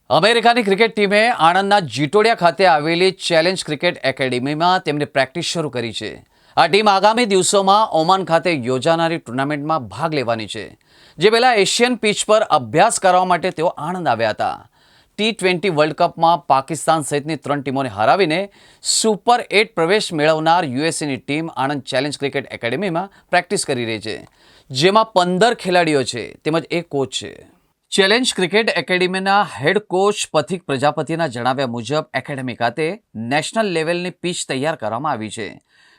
અમેરિકાની ક્રિકેટ ટીમે આણંદના જીટોડિયા ખાતે આવેલી ચેલેન્જ ક્રિકેટ એકેડેમીમાં તેમની પ્રેક્ટિસ શરૂ કરી છે. આ ટીમ આગામી દિવસોમાં ઓમાન ખાતે યોજાનારી ટુર્નામેન્ટમાં ભાગ લેવાની છે. જે પહેલા એશિયન પિચ પર અભ્યાસ કરવા માટે તેઓ આણંદ આવ્યા હતા. T20 વર્લ્ડ કપમાં પાકિસ્તાન સહિતની 3 ટીમોને હરાવીને સુપર 8 પ્રવેશ મેળવનાર યુએસએની ટીમ આણંદ ચેલેન્જ ક્રિકેટ એકેડેમીમાં પ્રેક્ટિસ કરી રહી છે, જેમાં 15 ખેલાડીઓ છે તેમજ એક કોચ છે. ચેલેન્જ ક્રિકેટ એકેડેમીના હેડ કોચ પથિક પ્રજાપતિના જણાવ્યા મુજબ એકેડેમી ખાતે નેશનલ લેવલની પિચ તૈયાર કરવામાં આવી છે,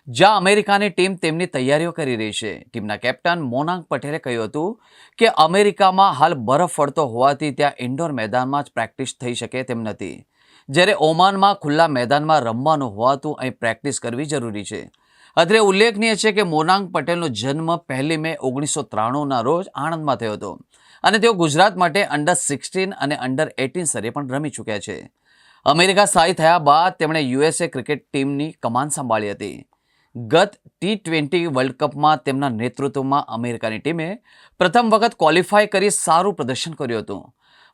જ્યાં અમેરિકાની ટીમ તેમની તૈયારીઓ કરી રહી છે. ટીમના કેપ્ટન મોનાંગ પટેલે કહ્યું હતું કે અમેરિકામાં હાલ બરફ પડતો હોવાથી ત્યાં ઇન્ડોર મેદાનમાં જ પ્રેક્ટિસ થઈ શકે તેમ નથી, જ્યારે ઓમાનમાં ખુલ્લા મેદાનમાં રમવાનું હોવાતું અહીં પ્રેક્ટિસ કરવી જરૂરી છે. અત્રે ઉલ્લેખનીય છે કે મોનાંગ પટેલનો જન્મ 1 મે 1993ના રોજ આણંદમાં થયો હતો અને તેઓ ગુજરાત માટે અંડર-16 અને અંડર-18 સ્તરે પણ રમી ચૂક્યા છે. અમેરિકા સ્થાયી થયા બાદ તેમણે યુએસએ ક્રિકેટ ટીમની કમાન સંભાળી હતી. ગત T20 વર્લ્ડ કપમાં તેમના નેતૃત્વમાં અમેરિકાની ટીમે પ્રથમ વખત ક્વોલિફાય કરી સારું પ્રદર્શન કર્યું હતું.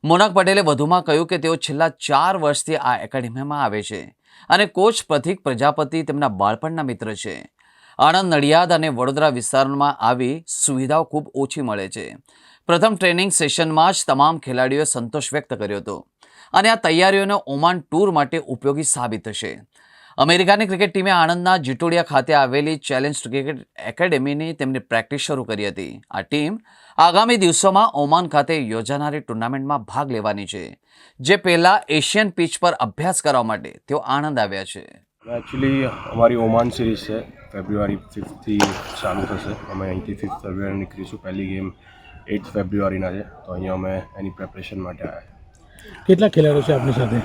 મોનાંગ પટેલે વધુમાં કહ્યું કે તેઓ છેલ્લા 4 વર્ષથી આ એકેડેમીમાં આવે છે અને કોચ પથિક પ્રજાપતિ તેમના બાળપણના મિત્ર છે. આણંદ, નડિયાદ અને વડોદરા વિસ્તારમાં આવી સુવિધાઓ ખૂબ ઓછી મળે છે. પ્રથમ ટ્રેનિંગ સેશનમાં જ તમામ ખેલાડીઓએ સંતોષ વ્યક્ત કર્યો હતો અને આ તૈયારીઓને ઓમાન ટૂર માટે ઉપયોગી સાબિત થશે. અમેરિકાની ક્રિકેટ ટીમે આણંદના જીટોડિયા ખાતે આવેલી ચેલેન્જ ક્રિકેટ એકેડેમીની તેમની પ્રેક્ટિસ શરૂ કરી હતી. આ ટીમ આગામી દિવસોમાં ઓમાન ખાતે યોજાનારી ટુર્નામેન્ટમાં ભાગ લેવાની છે. જે પહેલા એશિયન પિચ પર અભ્યાસ કરવા માટે તેઓ આણંદ આવ્યા છે. એકચ્યુઅલી અમારી ઓમાન સિરીઝ છે, ફેબ્રુઆરી 5થી ચાલુ થશે. અમે અહીંથી 5 ફેબ્રુઆરી નીકળીશું. પહેલી ગેમ 8 ફેબ્રુઆરીના છે, તો અહીંયા અમે એની પ્રિપરેશન માટે આવ્યા. કેટલા ખેલાડીઓ છે આપની સાથે?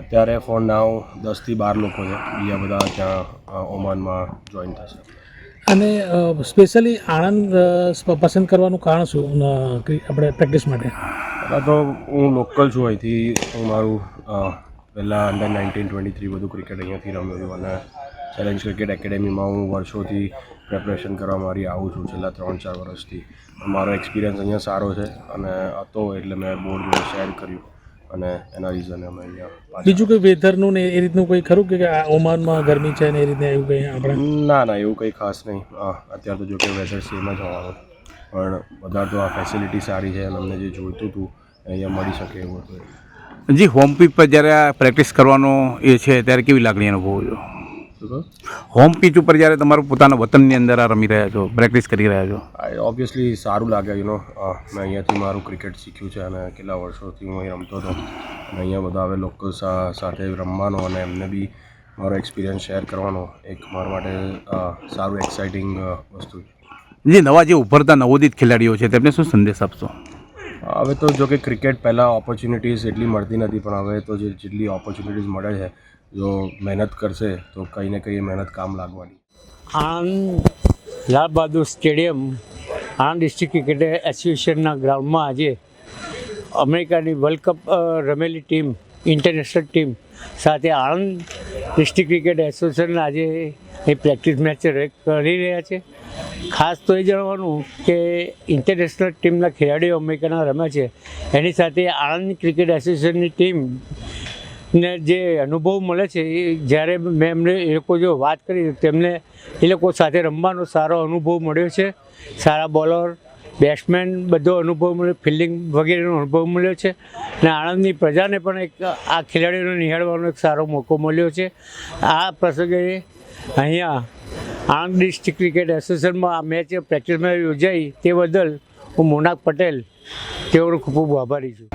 અત્યારે ફોર નાવ 10થી 12 લોકો છે. બીજા બધા ત્યાં ઓમાનમાં જોઈન થશે. અને સ્પેશિયલી આણંદ પસંદ કરવાનું કારણ શું આપણે પ્રેક્ટિસ માટે? પહેલાં તો હું લોકલ છું અહીંથી. હું મારું પહેલાં અંડર-19, 23 બધું ક્રિકેટ અહીંયાથી રમ્યો છું અને ચેલેન્જ ક્રિકેટ એકેડેમીમાં હું વર્ષોથી પ્રિપરેશન કરવા મારી આવું છું છેલ્લા 3-4 વર્ષથી. મારો એક્સપિરિયન્સ અહીંયા સારો છે અને હતો એટલે મેં બોર્ડ જોડે શેર કર્યું અને એના રીઝને અમે અહીંયા. બીજું કોઈ વેધરનું ને એ રીતનું કોઈ ખરું કે ઓમાનમાં ગરમી છે ને એ રીતના એવું કંઈ આપણે? ના એવું કંઈ ખાસ નહીં. અત્યારે તો જો કે વેધર સેમ જ હોવાનું, પણ વધારે તો આ ફેસિલિટી સારી છે અને અમને જે જોઈતું હતું અહીંયા મળી શકે એવું હતું. જી, હોમ પિચ પર જ્યારે પ્રેક્ટિસ કરવાનો એ છે ત્યારે કેવી લાગણી અનુભવો છો? હોમ પિચ ઉપર જ્યારે તમારું પોતાના વતનની અંદર આ રમી રહ્યા છો, પ્રેક્ટિસ કરી રહ્યા છો? ઓબ્વિયસલી સારું લાગે. મેં અહીંયાથી મારું ક્રિકેટ શીખ્યું છે અને કેટલા વર્ષોથી હું અહીં રમતો હતો અને અહીંયા બધા હવે લોકલ્સ સાથે રમવાનો અને એમને બી મારો એક્સપિરિયન્સ શેર કરવાનો એક મારા માટે સારું એક્સાઇટિંગ વસ્તુ છે. જે નવા જે ઉભરતા નવોદિત ખેલાડીઓ છે તેમને શું સંદેશ આપશો? હવે તો જો કે ક્રિકેટ પહેલાં ઓપોર્ચ્યુનિટીઝ એટલી મળતી નથી, પણ હવે તો જેટલી ઓપોર્ચ્યુનિટીઝ મળે છે, જો મહેનત કરશે તો કંઈ ને કંઈ મહેનત કામ લાગવાની. Anand Lal Bahadur stadium Anand district cricket એસોસિએશનના ગ્રાઉન્ડમાં આજે અમેરિકાની વર્લ્ડ કપ રમેલી ટીમ, ઇન્ટરનેશનલ ટીમ સાથે આણંદ ડિસ્ટ્રિક્ટ ક્રિકેટ એસોસિએશન આજે એ પ્રેક્ટિસ મેચ કરી રહ્યા છે. ખાસ તો એ જણાવવાનું કે ઇન્ટરનેશનલ ટીમના ખેલાડીઓ અમેરિકાના રમ્યા છે, એની સાથે આણંદ ક્રિકેટ એસોસિએશનની ટીમને જે અનુભવ મળે છે એ જ્યારે મેં એમને એ લોકો જો વાત કરી તેમને એ લોકો સાથે રમવાનો સારો અનુભવ મળ્યો છે. સારા બોલર, બેટ્સમેન બધો અનુભવ મળ્યો, ફિલ્ડિંગ વગેરેનો અનુભવ મળ્યો છે અને આણંદની પ્રજાને પણ એક આ ખેલાડીઓને નિહાળવાનો એક સારો મોકો મળ્યો છે. આ પ્રસંગે અહીંયા આણંદ ડિસ્ટ્રિક્ટ ક્રિકેટ એસોસિએશનમાં આ મેચ પ્રેક્ટિસ મેચ યોજાઈ તે બદલ હું મોનાંગ પટેલ તેઓનો ખૂબ ખૂબ આભારી છું.